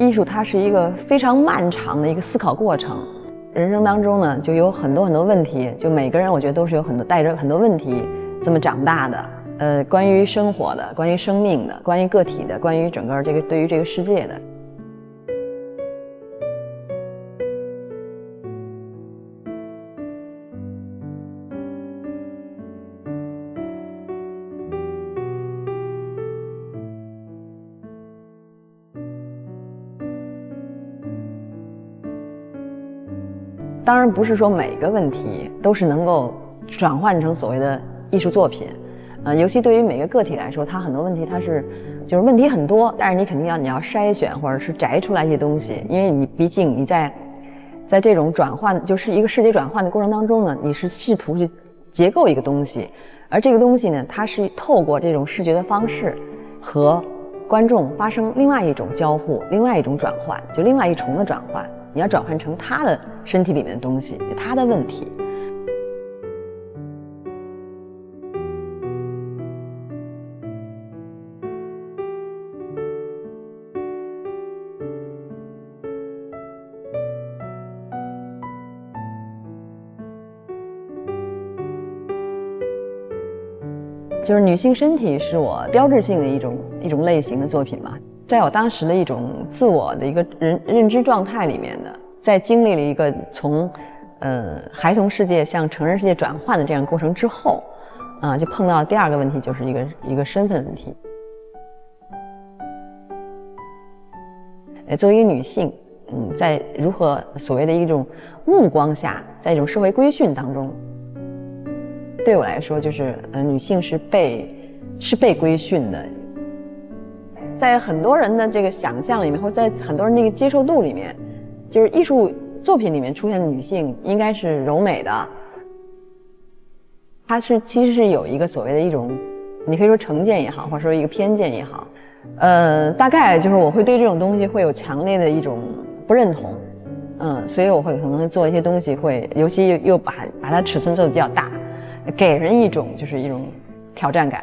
艺术它是一个非常漫长的一个思考过程，人生当中呢就有很多问题，就每个人我觉得都是有带着很多问题这么长大的，关于生活的，关于生命的，关于个体的，关于整个这个对于这个世界的。当然不是说每个问题都是能够转换成所谓的艺术作品，尤其对于每个个体来说，它很多问题它是就是问题很多，但是你肯定你要筛选或者是摘出来一些东西，因为你毕竟你在这种转换，就是一个视觉转换的过程当中呢，你是试图去结构一个东西，而这个东西呢，它是透过这种视觉的方式和观众发生另外一种交互，另外一种转换，就另外一重的转换。你要转换成他的身体里面的东西，他的问题。就是女性身体是我标志性的一种类型的作品嘛。在我当时的一种自我的一个认知状态里面的，在经历了一个从孩童世界向成人世界转换的这样过程之后，就碰到第二个问题，就是一个身份问题。作为一个女性，在如何所谓的一种目光下，在一种社会规训当中，对我来说，就是女性是被规训的。在很多人的这个想象里面，或者在很多人那个接受度里面，就是艺术作品里面出现的女性应该是柔美的。它其实是有一个所谓的一种，你可以说成见也好，或者说一个偏见也好，大概就是我会对这种东西会有强烈的一种不认同，所以我会可能做一些东西会，尤其又把它尺寸做得比较大，给人一种就是一种挑战感。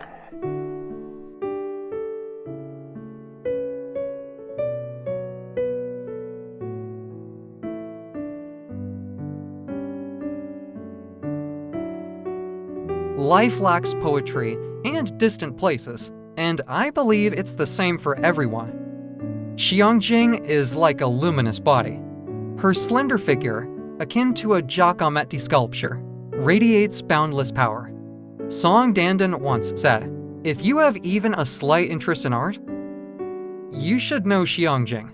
Life lacks poetry and distant places, and I believe it's the same for everyone. Xiang Jing is like a luminous body. Her slender figure, akin to a Giacometti sculpture, radiates boundless power. Song Dandan once said, "If you have even a slight interest in art, you should know Xiang Jing,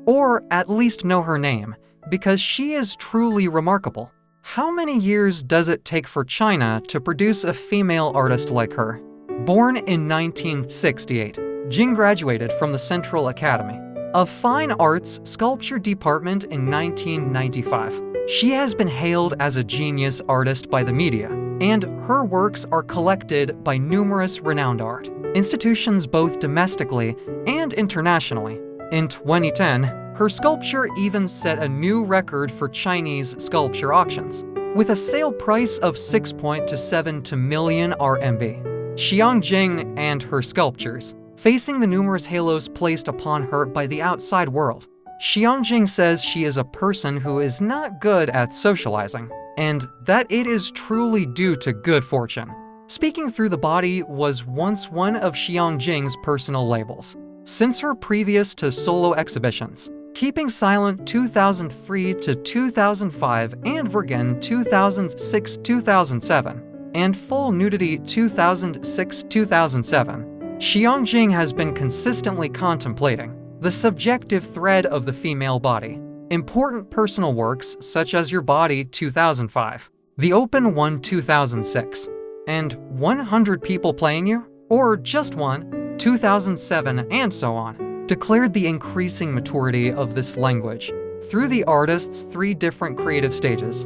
or at least know her name, because she is truly remarkable." How many years does it take for China to produce a female artist like her? Born in 1968, Jing graduated from the Central Academy of Fine Arts Sculpture Department in 1995. She has been hailed as a genius artist by the media, and her works are collected by numerous renowned art institutions both domestically and internationally. In 2010, her sculpture even set a new record for Chinese sculpture auctions, with a sale price of 6.27 million RMB. Xiang Jing and her sculptures, facing the numerous halos placed upon her by the outside world. Xiang Jing says she is a person who is not good at socializing, and that it is truly due to good fortune. Speaking through the body was once one of Xiang Jing's personal labels. Since her previous to solo exhibitions, Keeping Silent 2003 to 2005 and Vergen 2006-2007, and Full Nudity 2006-2007, Xiang Jing has been consistently contemplating the subjective thread of the female body. Important personal works such as Your Body 2005, The Open One 2006, and 100 People Playing You, or Just One, 2007, and so on, declared the increasing maturity of this language through the artist's 3 different creative stages: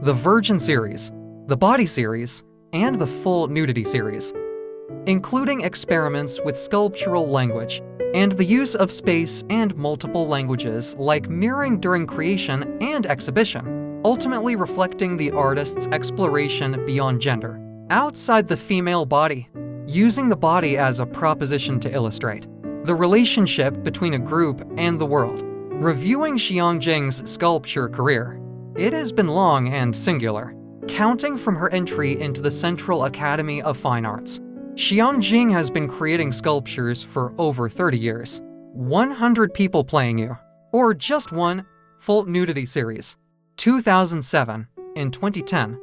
the Virgin series, the Body series, and the Full Nudity series, including experiments with sculptural language and the use of space and multiple languages like mirroring during creation and exhibition, ultimately reflecting the artist's exploration beyond gender, outside the female body, using the body as a proposition to illustrate. the relationship between a group and the world. Reviewing Xiang Jing's sculpture career, it has been long and singular. Counting from her entry into the Central Academy of Fine Arts, Xiang Jing has been creating sculptures for over 30 years. 100 people playing you, or just one full nudity series. 2007, in 2010,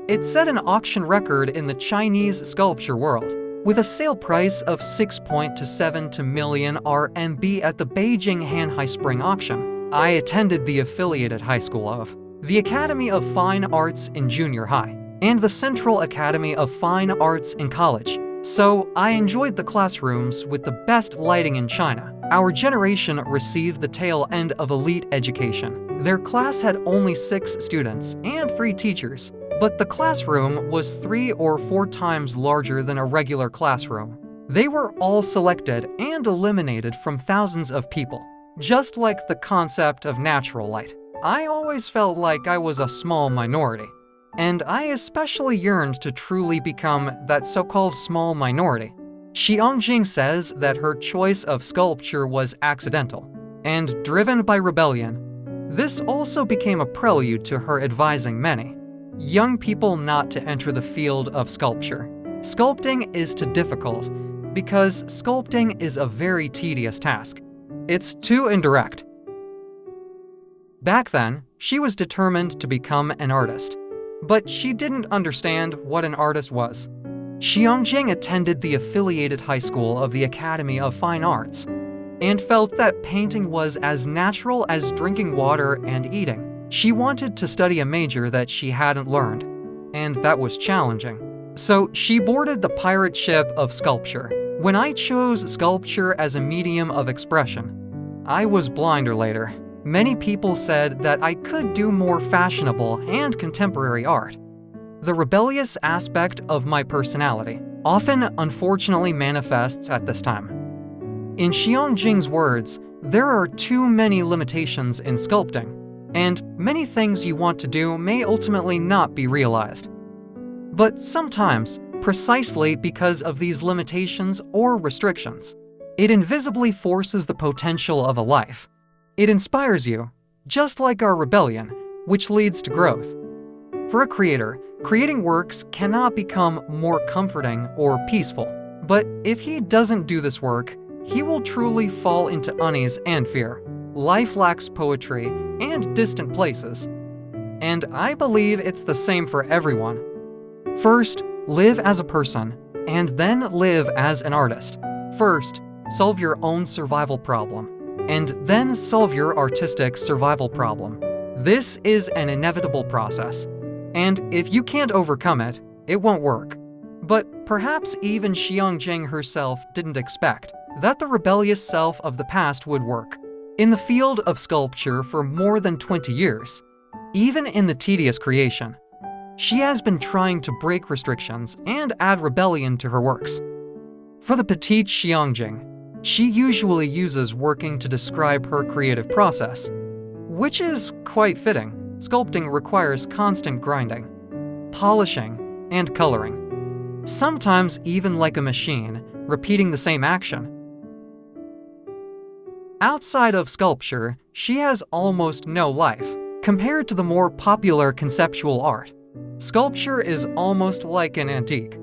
it set an auction record in the Chinese sculpture world, with a sale price of 6.27 million RMB at the Beijing Hanhai Spring Auction. I attended the affiliated high school of the Academy of Fine Arts in junior high and the Central Academy of Fine Arts in college, so I enjoyed the classrooms with the best lighting in China. Our generation received the tail end of elite education. Their class had only 6 students and 3 teachers, but the classroom was 3 or 4 times larger than a regular classroom. They were all selected and eliminated from thousands of people, just like the concept of natural light. I always felt like I was a small minority, and I especially yearned to truly become that so-called small minority. Xiang Jing says that her choice of sculpture was accidental and driven by rebellion. This also became a prelude to her advising many young people not to enter the field of sculpture. Sculpting is too difficult because sculpting is a very tedious task. It's too indirect. Back then, she was determined to become an artist, but she didn't understand what an artist was. Xiang Jing attended the affiliated high school of the Academy of Fine Arts and felt that painting was as natural as drinking water and eating. She wanted to study a major that she hadn't learned, and that was challenging. So she boarded the pirate ship of sculpture. When I chose sculpture as a medium of expression, I was blinder later. Many people said that I could do more fashionable and contemporary art. The rebellious aspect of my personality often unfortunately manifests at this time. In Xiang Jing's words, there are too many limitations in sculpting, and many things you want to do may ultimately not be realized. But sometimes, precisely because of these limitations or restrictions, it invisibly forces the potential of a life. It inspires you, just like our rebellion, which leads to growth. For a creator, creating works cannot become more comforting or peaceful. But if he doesn't do this work, he will truly fall into unease and fear. Life lacks poetry and distant places. And I believe it's the same for everyone. First, live as a person, and then live as an artist. First, solve your own survival problem, and then solve your artistic survival problem. This is an inevitable process, and if you can't overcome it, it won't work. But perhaps even Xiang Jing herself didn't expect that the rebellious self of the past would work. In the field of sculpture for more than 20 years, even in the tedious creation, she has been trying to break restrictions and add rebellion to her works. For the petite Xiang Jing, she usually uses working to describe her creative process, which is quite fitting. Sculpting requires constant grinding, polishing, and coloring, sometimes even like a machine, repeating the same action. Outside of sculpture, she has almost no life. Compared to the more popular conceptual art, sculpture is almost like an antique.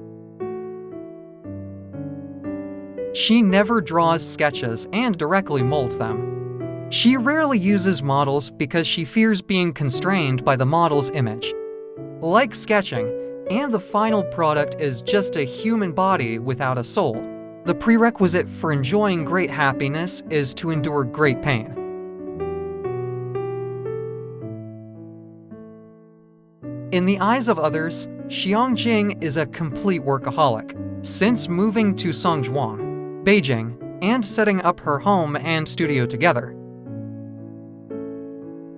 She never draws sketches and directly molds them. She rarely uses models because she fears being constrained by the model's image. Like sketching, and the final product is just a human body without a soul, the prerequisite for enjoying great happiness is to endure great pain. In the eyes of others, Xiang Jing is a complete workaholic. Since moving to Songzhuang, Beijing, and setting up her home and studio together,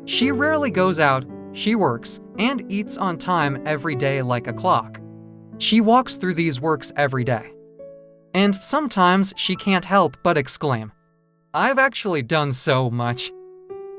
she rarely goes out, she works, and eats on time every day like a clock. She walks through these works every day. And sometimes she can't help but exclaim, "I've actually done so much."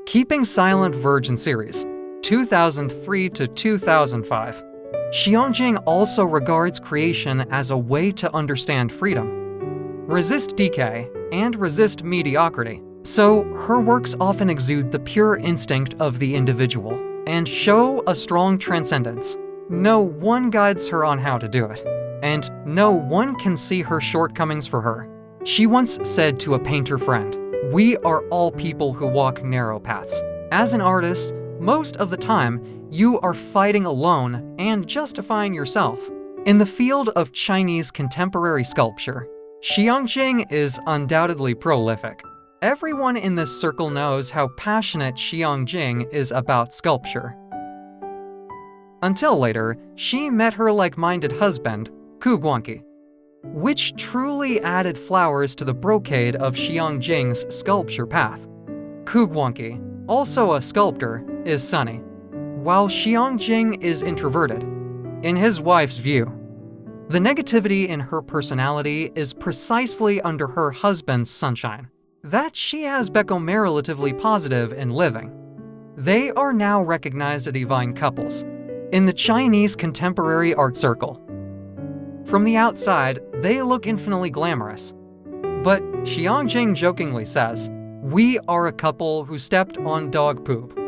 Keeping Silent Virgin series, 2003 to 2005. Xiang Jing also regards creation as a way to understand freedom. resist decay, and resist mediocrity. So, her works often exude the pure instinct of the individual and show a strong transcendence. No one guides her on how to do it, and no one can see her shortcomings for her. She once said to a painter friend, "We are all people who walk narrow paths. As an artist, most of the time, you are fighting alone and justifying yourself." In the field of Chinese contemporary sculpture, Xiang Jing is undoubtedly prolific. Everyone in this circle knows how passionate Xiang Jing is about sculpture. Until later, she met her like-minded husband, Ku Guanqi, which truly added flowers to the brocade of Xiang Jing's sculpture path. Ku Guanqi, also a sculptor, is sunny, while Xiang Jing is introverted. In his wife's view, the negativity in her personality is precisely under her husband's sunshine, that she has become relatively positive in living. They are now recognized as divine couples in the Chinese contemporary art circle. From the outside, they look infinitely glamorous. But Xiang Jing jokingly says, "We are a couple who stepped on dog poop."